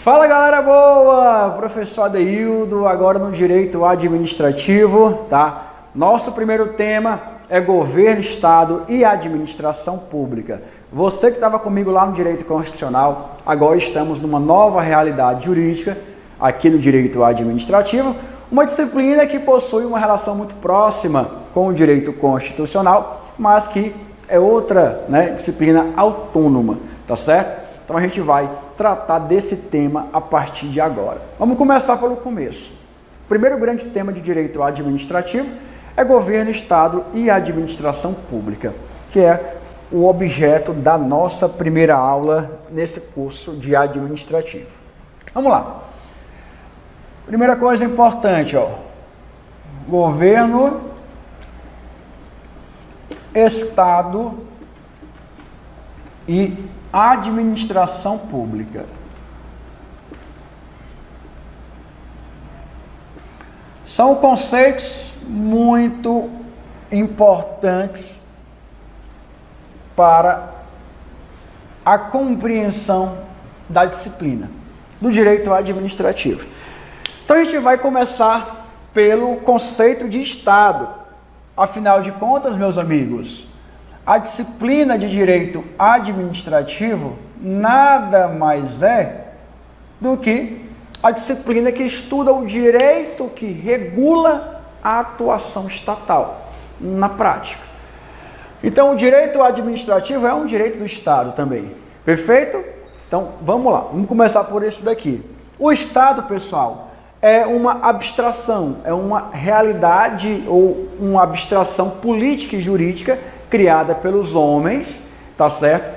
Fala galera boa, professor Adeildo, agora no Direito Administrativo, tá? Nosso primeiro tema é Governo, Estado e Administração Pública. Você que estava comigo lá no Direito Constitucional, agora estamos numa nova realidade jurídica aqui no Direito Administrativo, uma disciplina que possui uma relação muito próxima com o Direito Constitucional, mas que é outra, disciplina autônoma, tá certo? Então a gente vai tratar desse tema a partir de agora. Vamos começar pelo começo. O primeiro grande tema de direito administrativo é governo, Estado e administração pública, que é o objeto da nossa primeira aula nesse curso de administrativo. Vamos lá. Primeira coisa importante, governo, Estado e administração pública. São conceitos muito importantes para a compreensão da disciplina do direito administrativo. Então a gente vai começar pelo conceito de Estado. Afinal de contas, meus amigos, a disciplina de direito administrativo nada mais é do que a disciplina que estuda o direito que regula a atuação estatal na prática. Então, o direito administrativo é um direito do Estado também. Perfeito? Então, vamos lá. Vamos começar por esse daqui. O Estado, pessoal, é uma abstração, é uma realidade ou uma abstração política e jurídica criada pelos homens, tá certo?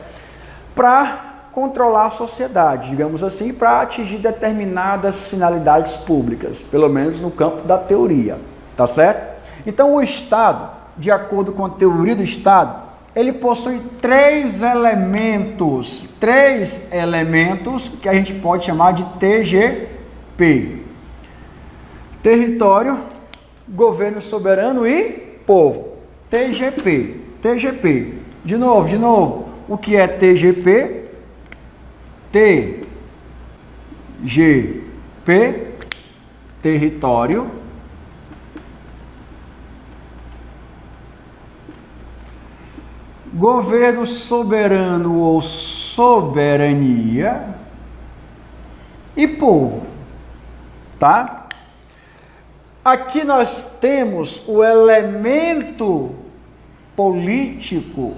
Para controlar a sociedade, digamos assim, para atingir determinadas finalidades públicas, pelo menos no campo da teoria, tá certo? Então, o Estado, de acordo com a teoria do Estado, ele possui três elementos que a gente pode chamar de TGP. Território, governo soberano e povo. TGP. De novo. O que é TGP? TGP, território. Governo soberano ou soberania e povo, tá? Aqui nós temos o elemento político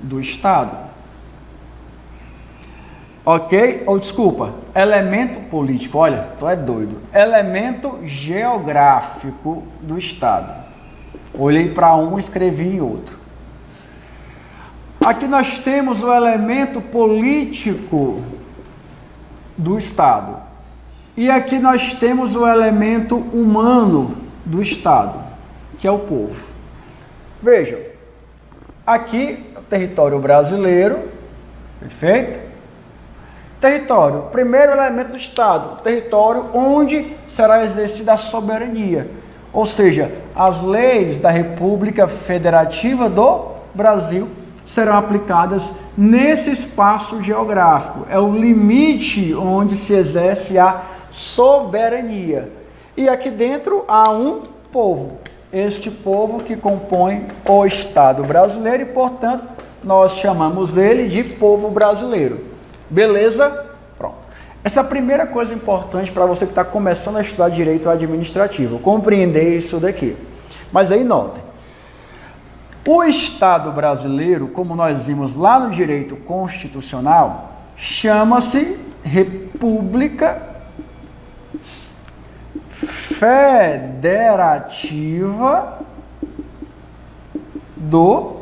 do Estado. Ok? Ou desculpa, elemento político, olha, tu é doido. Elemento geográfico do Estado. Olhei para um e escrevi em outro. Aqui nós temos o elemento político do Estado. E aqui nós temos o elemento humano do Estado, que é o povo. Vejam, aqui o território brasileiro, perfeito? Território, primeiro elemento do Estado, território onde será exercida a soberania, ou seja, as leis da República Federativa do Brasil serão aplicadas nesse espaço geográfico, é o limite onde se exerce a soberania. E aqui dentro há um povo, este povo que compõe o Estado brasileiro e, portanto, nós chamamos ele de povo brasileiro. Beleza? Pronto. Essa é a primeira coisa importante para você que está começando a estudar direito administrativo, compreender isso daqui. Mas aí notem, o Estado brasileiro, como nós vimos lá no direito constitucional, chama-se República Federativa do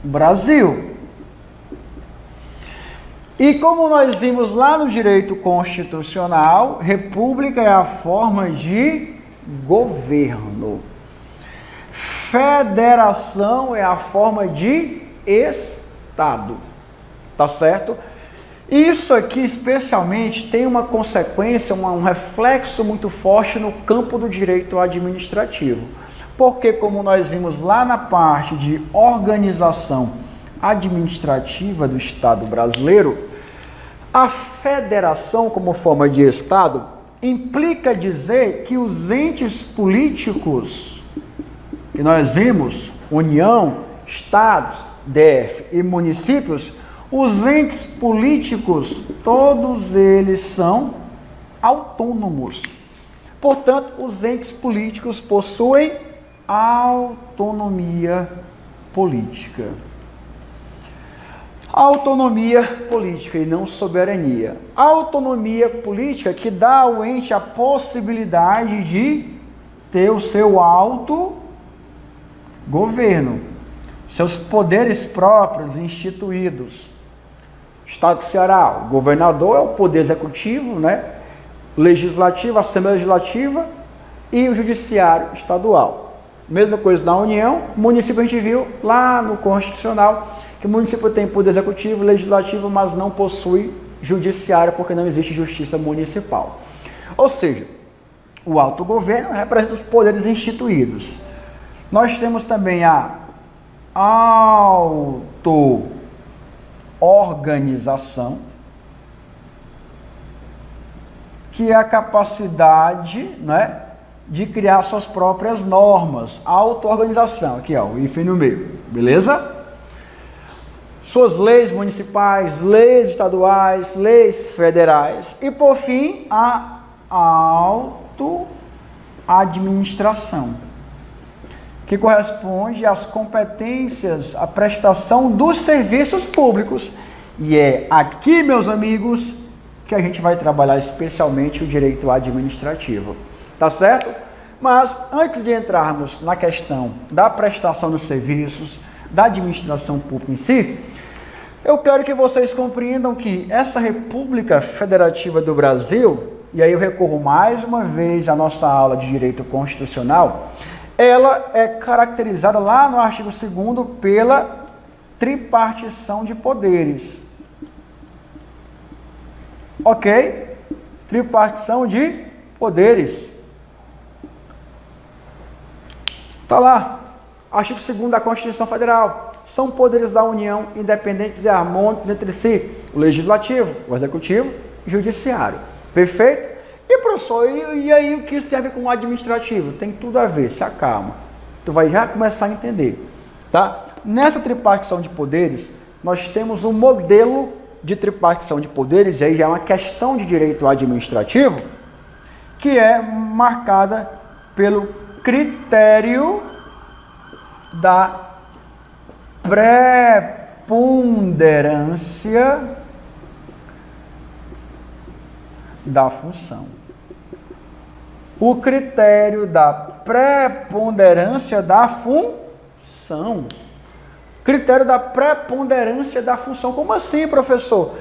Brasil. E como nós vimos lá no direito constitucional, república é a forma de governo. Federação é a forma de Estado. Tá certo? Isso aqui, especialmente, tem uma consequência, um reflexo muito forte no campo do direito administrativo. Porque, como nós vimos lá na parte de organização administrativa do Estado brasileiro, A federação, como forma de Estado, implica dizer que os entes políticos que nós vimos, União, Estados, DF e municípios, os entes políticos, todos eles são autônomos. Portanto, os entes políticos possuem autonomia política. Autonomia política e não soberania. Autonomia política que dá ao ente a possibilidade de ter o seu autogoverno, seus poderes próprios instituídos. Estado do Ceará, o governador é o poder executivo, né? Legislativo, Assembleia Legislativa e o Judiciário Estadual. Mesma coisa na União, município a gente viu lá no Constitucional, que o município tem poder executivo, legislativo, mas não possui judiciário, porque não existe justiça municipal. Ou seja, o autogoverno representa os poderes instituídos. Nós temos também a auto-organização, que é a capacidade, né, de criar suas próprias normas. Auto-organização, aqui ó, o hífen no meio, beleza? Suas leis municipais, leis estaduais, leis federais. E, por fim, a auto-administração, que corresponde às competências, à prestação dos serviços públicos. E é aqui, meus amigos, que a gente vai trabalhar especialmente o direito administrativo. Tá certo? Mas, antes de entrarmos na questão da prestação dos serviços, da administração pública em si, eu quero que vocês compreendam que essa República Federativa do Brasil, e aí eu recorro mais uma vez à nossa aula de Direito Constitucional, ela é caracterizada lá no artigo 2º pela tripartição de poderes. Ok? Tripartição de poderes. Está lá, artigo 2º da Constituição Federal. São poderes da União independentes e harmônicos entre si, o Legislativo, o Executivo e o Judiciário. Perfeito? E, professor, e aí o que isso tem a ver com o administrativo? Tem tudo a ver, se acalma. Tu vai já começar a entender. Tá? Nessa tripartição de poderes, nós temos um modelo de tripartição de poderes, e aí já é uma questão de direito administrativo, que é marcada pelo critério da preponderância da função. O critério da preponderância da função. Critério da preponderância da função. Como assim, professor?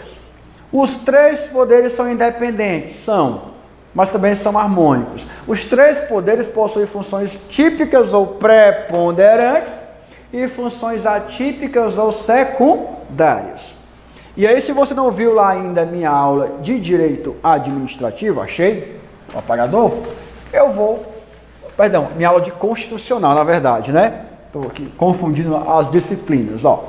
Os três poderes são independentes? São, mas também são harmônicos. Os três poderes possuem funções típicas ou preponderantes e funções atípicas ou secundárias. E aí, se você não viu lá ainda a minha aula de direito administrativo, achei o apagador, minha aula de constitucional, na verdade, né? Estou aqui confundindo as disciplinas, ó.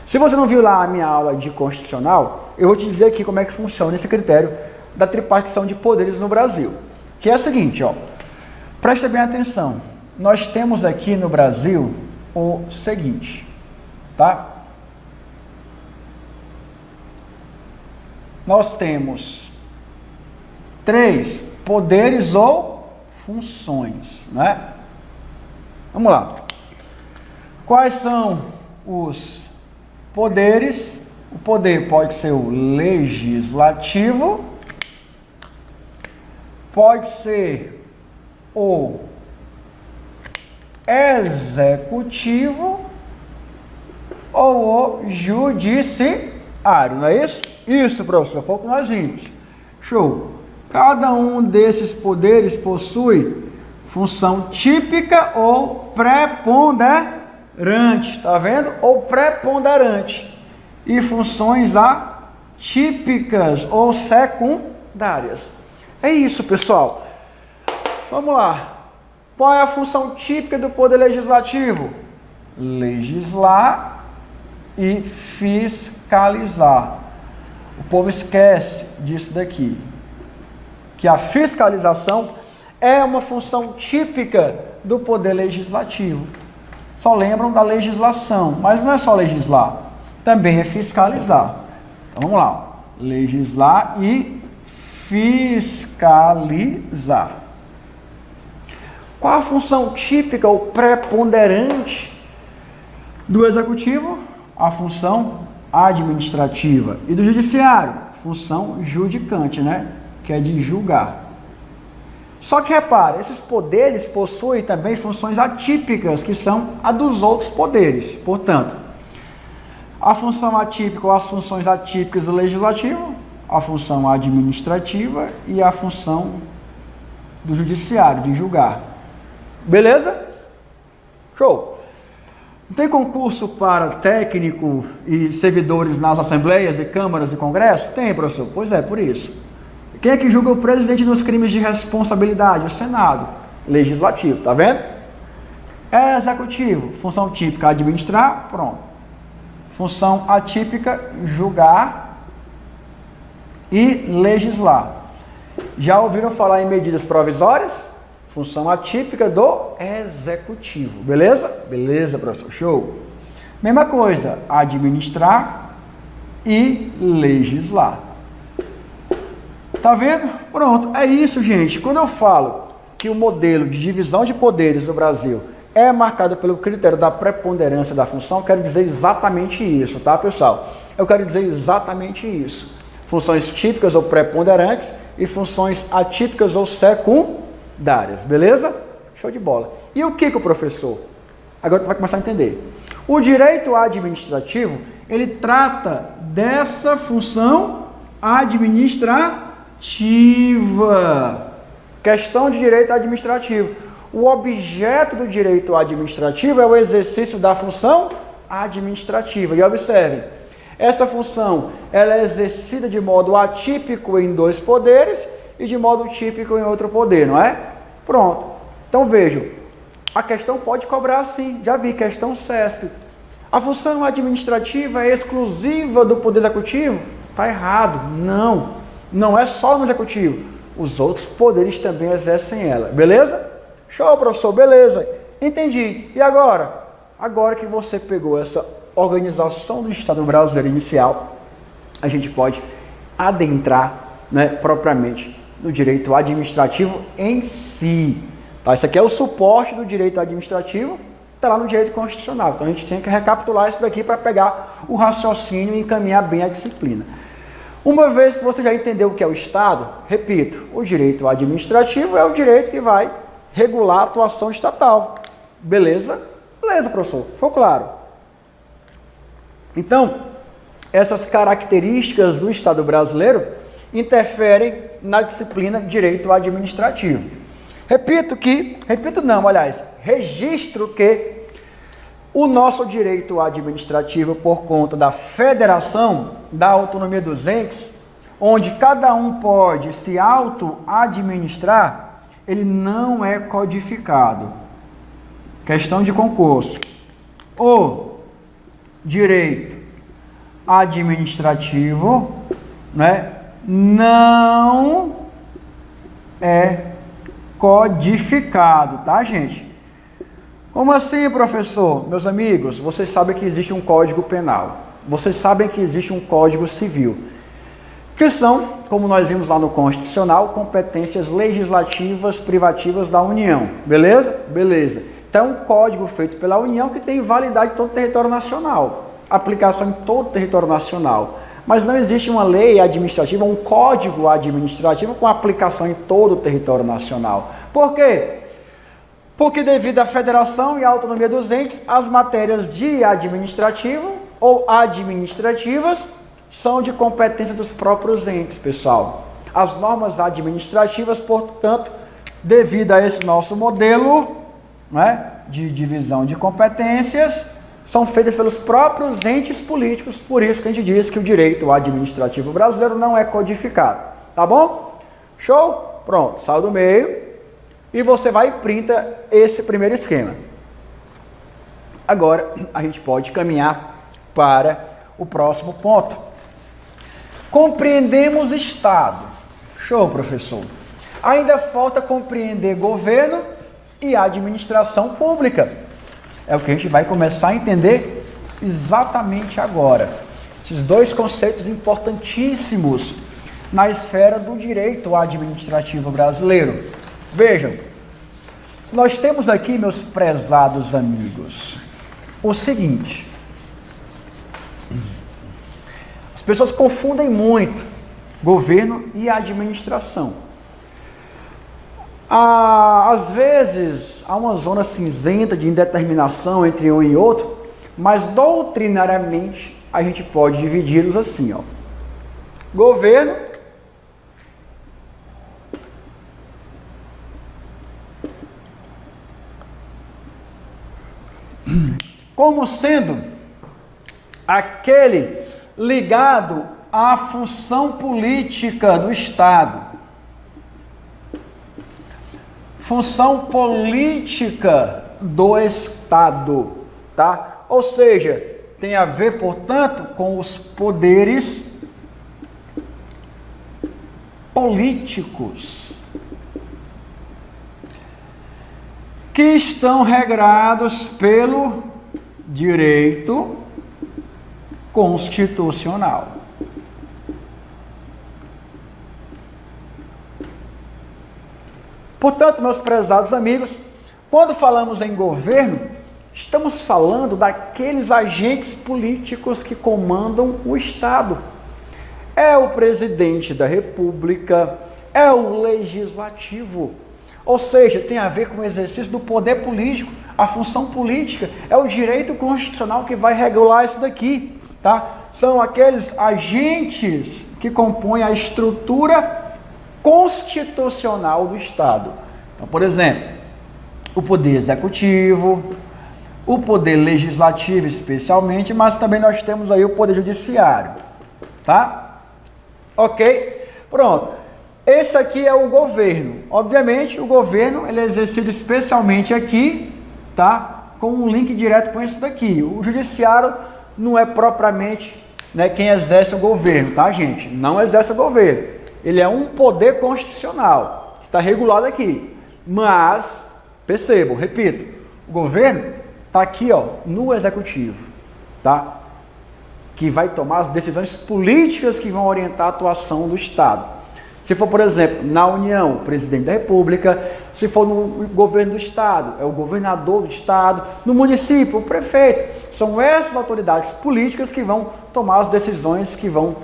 Se você não viu lá a minha aula de constitucional, eu vou te dizer aqui como é que funciona esse critério da tripartição de poderes no Brasil. Que é o seguinte, ó. Presta bem atenção. Nós temos aqui no Brasil o seguinte, tá? Nós temos 3 poderes ou funções, né? Vamos lá. Quais são os poderes? O poder pode ser o legislativo, pode ser o executivo ou o judiciário, não é isso? Isso, professor, foi o que nós vimos. Show. Cada um desses poderes possui função típica ou preponderante, tá vendo? Ou preponderante. E funções atípicas ou secundárias. É isso, pessoal. Vamos lá. Qual é a função típica do poder legislativo? Legislar e fiscalizar. O povo esquece disso daqui, que a fiscalização é uma função típica do poder legislativo. Só lembram da legislação, mas não é só legislar, também é fiscalizar. Então vamos lá, legislar e fiscalizar. Qual a função típica ou preponderante do executivo? A função administrativa. E do judiciário? Função judicante, né? Que é de julgar. Só que repare, esses poderes possuem também funções atípicas, que são a dos outros poderes. Portanto, a função atípica ou as funções atípicas do legislativo, a função administrativa e a função do judiciário, de julgar. Beleza? Show! Tem concurso para técnico e servidores nas assembleias e câmaras de congresso? Tem, professor. Pois é, por isso. Quem é que julga o presidente nos crimes de responsabilidade? O Senado. Legislativo, tá vendo? Executivo. Função típica, administrar, pronto. Função atípica, julgar e legislar. Já ouviram falar em medidas provisórias? Função atípica do executivo, beleza? Beleza, professor, show. Mesma coisa, administrar e legislar. Tá vendo? Pronto, é isso, gente. Quando eu falo que o modelo de divisão de poderes do Brasil é marcado pelo critério da preponderância da função, eu quero dizer exatamente isso, tá, pessoal? Eu quero dizer exatamente isso. Funções típicas ou preponderantes e funções atípicas ou secundárias, beleza? Show de bola. E o que o professor? Agora tu vai começar a entender. O direito administrativo, ele trata dessa função administrativa. Questão de direito administrativo. O objeto do direito administrativo é o exercício da função administrativa. E observe, essa função ela é exercida de modo atípico em dois poderes e de modo típico em outro poder, não é? Pronto. Então vejam, a questão pode cobrar sim. Já vi, questão CESP. A função administrativa é exclusiva do poder executivo? Está errado. Não é só no executivo. Os outros poderes também exercem ela. Beleza? Show, professor. Beleza. Entendi. E agora? Agora que você pegou essa organização do Estado brasileiro inicial, a gente pode adentrar, né, propriamente no direito administrativo em si. Tá? Isso aqui é o suporte do direito administrativo, está lá no direito constitucional. Então a gente tem que recapitular isso daqui para pegar o raciocínio e encaminhar bem a disciplina. Uma vez que você já entendeu o que é o Estado, repito, o direito administrativo é o direito que vai regular a atuação estatal. Beleza? Beleza, professor. Ficou claro? Então, essas características do Estado brasileiro interferem na disciplina direito administrativo. Registro que o nosso direito administrativo, por conta da federação, da autonomia dos entes, onde cada um pode se auto-administrar, ele não é codificado. Questão de concurso. O direito administrativo, né, não é codificado, tá, gente? Como assim, professor? Meus amigos, vocês sabem que existe um Código Penal. Vocês sabem que existe um Código Civil. Que são, como nós vimos lá no Constitucional, competências legislativas privativas da União. Beleza? Beleza. Então, um código feito pela União que tem validade em todo o território nacional. Aplicação em todo o território nacional. Mas não existe uma lei administrativa, um código administrativo com aplicação em todo o território nacional. Por quê? Porque devido à federação e à autonomia dos entes, as matérias de administrativo ou administrativas são de competência dos próprios entes, pessoal. As normas administrativas, portanto, devido a esse nosso modelo, né, de divisão de competências, são feitas pelos próprios entes políticos. Por isso que a gente diz que o direito administrativo brasileiro não é codificado. Tá bom? Show? Pronto, saiu do meio. E você vai e printa esse primeiro esquema. Agora, a gente pode caminhar para o próximo ponto. Compreendemos Estado. Show, professor. Ainda falta compreender governo e administração pública. É o que a gente vai começar a entender exatamente agora. Esses dois conceitos importantíssimos na esfera do direito administrativo brasileiro. Vejam, nós temos aqui, meus prezados amigos, o seguinte. As pessoas confundem muito governo e administração. Às vezes, há uma zona cinzenta de indeterminação entre um e outro, mas doutrinariamente a gente pode dividi-los assim, ó. Governo como sendo aquele ligado à função política do Estado. Função política do Estado, tá? Ou seja, tem a ver, portanto, com os poderes políticos que estão regrados pelo direito constitucional. Portanto, meus prezados amigos, quando falamos em governo, estamos falando daqueles agentes políticos que comandam o Estado. É o presidente da República, é o legislativo. Ou seja, tem a ver com o exercício do poder político, a função política, é o direito constitucional que vai regular isso daqui, tá? São aqueles agentes que compõem a estrutura constitucional do Estado. Então, por exemplo, o poder executivo, o poder legislativo especialmente, mas também nós temos aí o poder judiciário, tá? Ok? Pronto. Esse aqui é o governo. Obviamente, o governo ele é exercido especialmente aqui, tá? Com um link direto com esse daqui. O judiciário não é propriamente, né, quem exerce o governo, tá, gente? Não exerce o governo. Ele é um poder constitucional, que está regulado aqui. Mas, percebam, repito, o governo está aqui, ó, no executivo, tá? Que vai tomar as decisões políticas que vão orientar a atuação do Estado. Se for, por exemplo, na União, o presidente da República. Se for no governo do Estado, é o governador do Estado. No município, o prefeito. São essas autoridades políticas que vão tomar as decisões que vão,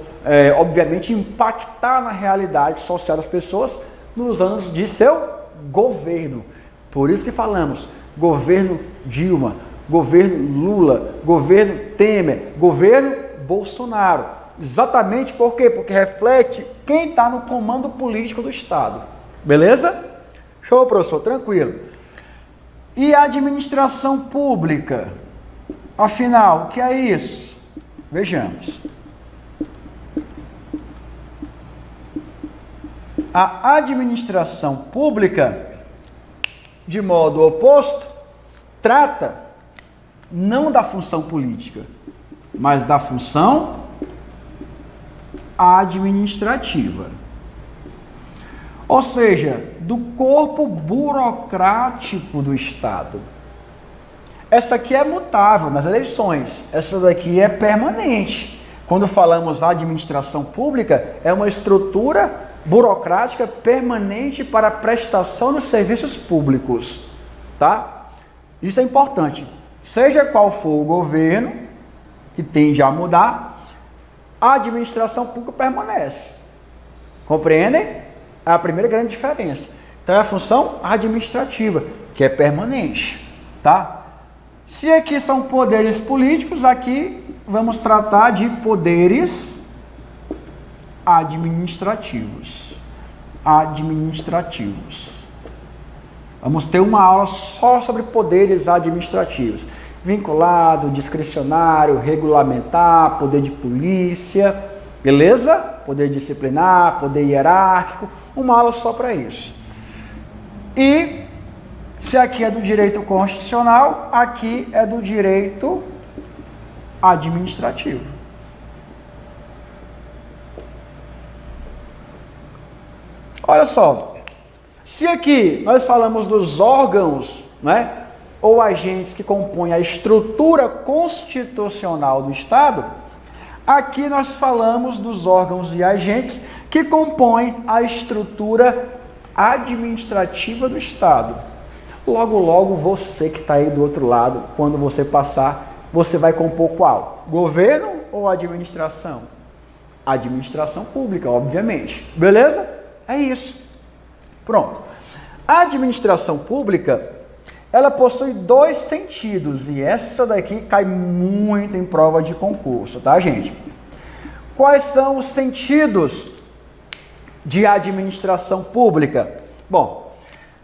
obviamente, impactar na realidade social das pessoas nos anos de seu governo. Por isso que falamos governo Dilma, governo Lula, governo Temer, governo Bolsonaro. Exatamente por quê? Porque reflete quem está no comando político do Estado. Beleza? Show, professor, tranquilo. E a administração pública? Afinal, o que é isso? Vejamos. A administração pública, de modo oposto, trata não da função política, mas da função administrativa. Ou seja, do corpo burocrático do Estado. Essa aqui é mutável nas eleições, essa daqui é permanente. Quando falamos administração pública, é uma estrutura burocrática permanente para a prestação de serviços públicos, tá? Isso é importante. Seja qual for o governo, que tende a mudar, a administração pública permanece. Compreendem? É a primeira grande diferença. Então é a função administrativa, que é permanente, tá? Se aqui são poderes políticos, aqui vamos tratar de poderes administrativos. Vamos ter uma aula só sobre poderes administrativos. Vinculado, discricionário, regulamentar, poder de polícia, beleza? Poder disciplinar, poder hierárquico, uma aula só para isso. E se aqui é do direito constitucional, aqui é do direito administrativo. Olha só, se aqui nós falamos dos órgãos, né, ou agentes que compõem a estrutura constitucional do Estado, aqui nós falamos dos órgãos e agentes que compõem a estrutura administrativa do Estado. Logo, logo, você que está aí do outro lado, quando você passar, você vai compor qual? Governo ou administração? Administração pública, obviamente. Beleza? É isso. Pronto. A administração pública, ela possui dois sentidos, e essa daqui cai muito em prova de concurso, tá, gente? Quais são os sentidos de administração pública? Bom,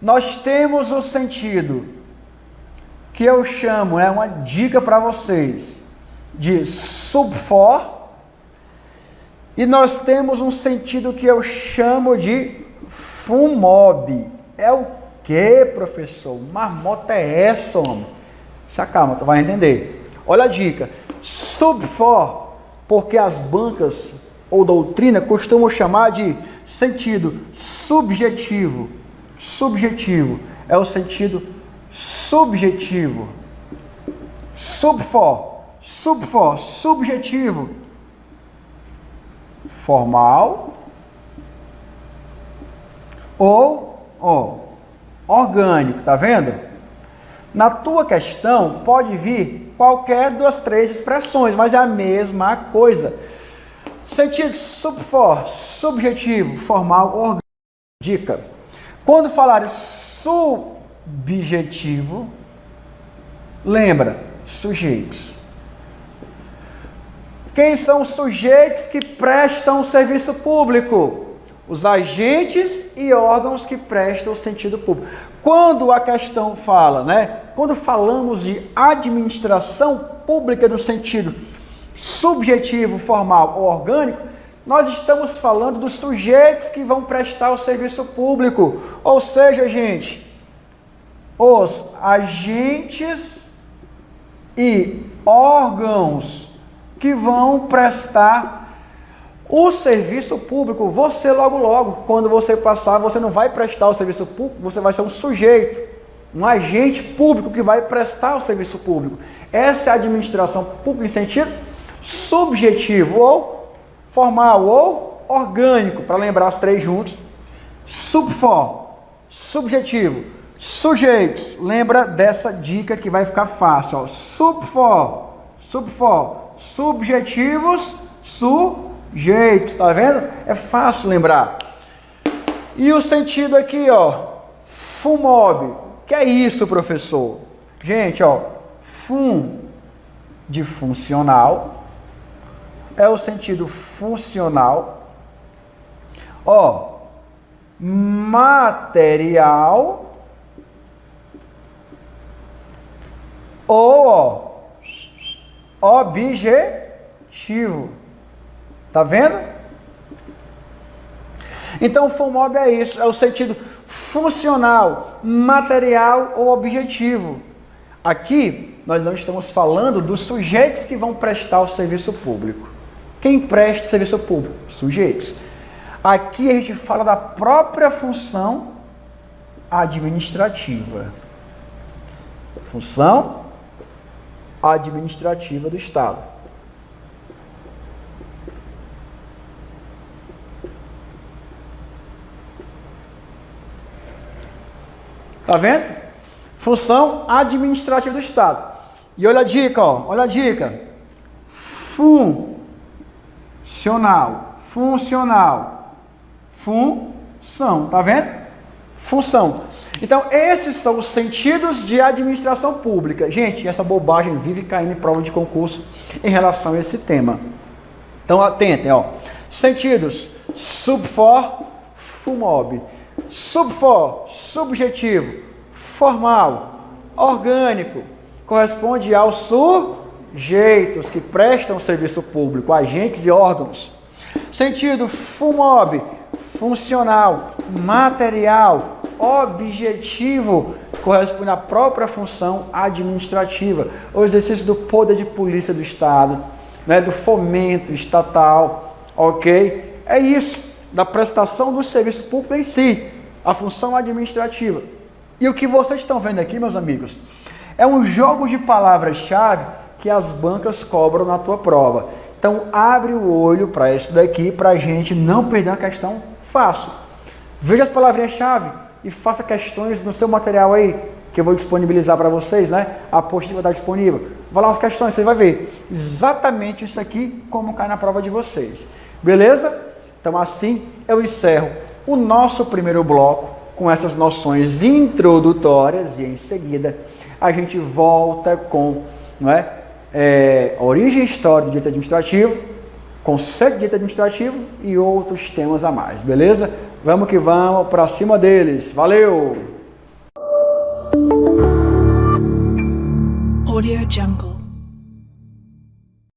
nós temos o sentido que eu chamo, uma dica para vocês, de subfor, e nós temos um sentido que eu chamo de fumob. É o que, professor? Marmota é essa, homem? Se acalma, tu vai entender. Olha a dica. Subfor, porque as bancas ou doutrina costumam chamar de sentido subjetivo. Subjetivo é o sentido subjetivo. Subfor, subjetivo. Formal ou orgânico, tá vendo? Na tua questão pode vir qualquer das três expressões, mas é a mesma coisa. Sentido subfor, subjetivo, formal, orgânico. Dica: quando falar subjetivo, lembra, sujeitos. Quem são os sujeitos que prestam serviço público? Os agentes e órgãos que prestam o sentido público. Quando a questão fala, quando falamos de administração pública no sentido subjetivo, formal ou orgânico, nós estamos falando dos sujeitos que vão prestar o serviço público. Ou seja, gente, os agentes e órgãos que vão prestar o serviço público. Você logo, quando você passar, você não vai prestar o serviço público, você vai ser um sujeito, um agente público que vai prestar o serviço público. Essa é a administração pública em sentido subjetivo, ou formal, ou orgânico, para lembrar os três juntos. Subfor, subjetivo, sujeitos. Lembra dessa dica que vai ficar fácil, ó. Subfor, subjetivos, sujeitos, tá vendo? É fácil lembrar. E o sentido aqui, ó, fumob. Que é isso, professor? Gente, ó, fum de funcional, é o sentido funcional. Ó, material, ou objetivo. Tá vendo? Então, o fumob é isso, é o sentido funcional, material ou objetivo. Aqui, nós não estamos falando dos sujeitos que vão prestar o serviço público. Quem presta o serviço público? Sujeitos. Aqui a gente fala da própria função administrativa. Função administrativa do Estado. Tá vendo? Função administrativa do Estado. E olha a dica, ó. Olha a dica. Funcional. Função. Tá vendo? Função. Então, esses são os sentidos de administração pública. Gente, essa bobagem vive caindo em prova de concurso em relação a esse tema. Então, atentem, ó. Sentidos: subfor, fumob. Subfor, subjetivo, formal, orgânico, corresponde aos sujeitos que prestam serviço público, agentes e órgãos. Sentido: fumob, funcional, material, objetivo, corresponde à própria função administrativa, o exercício do poder de polícia do Estado, do fomento estatal, ok? É isso. da prestação do serviço público em si, a função administrativa. E o que vocês estão vendo aqui, meus amigos, é um jogo de palavras-chave que as bancas cobram na tua prova. Então, abre o olho para isso daqui, para a gente não perder uma questão fácil. Veja as palavrinhas-chave e faça questões no seu material aí, que eu vou disponibilizar para vocês, né? A apostila vai estar disponível. Vai lá nas questões, você vai ver exatamente isso aqui, como cai na prova de vocês. Beleza? Então, assim, eu encerro o nosso primeiro bloco com essas noções introdutórias e, em seguida, a gente volta com, não é, origem e história do direito administrativo, conceito de direito administrativo e outros temas a mais, beleza? Vamos que vamos, para cima deles. Valeu! Audio Jungle.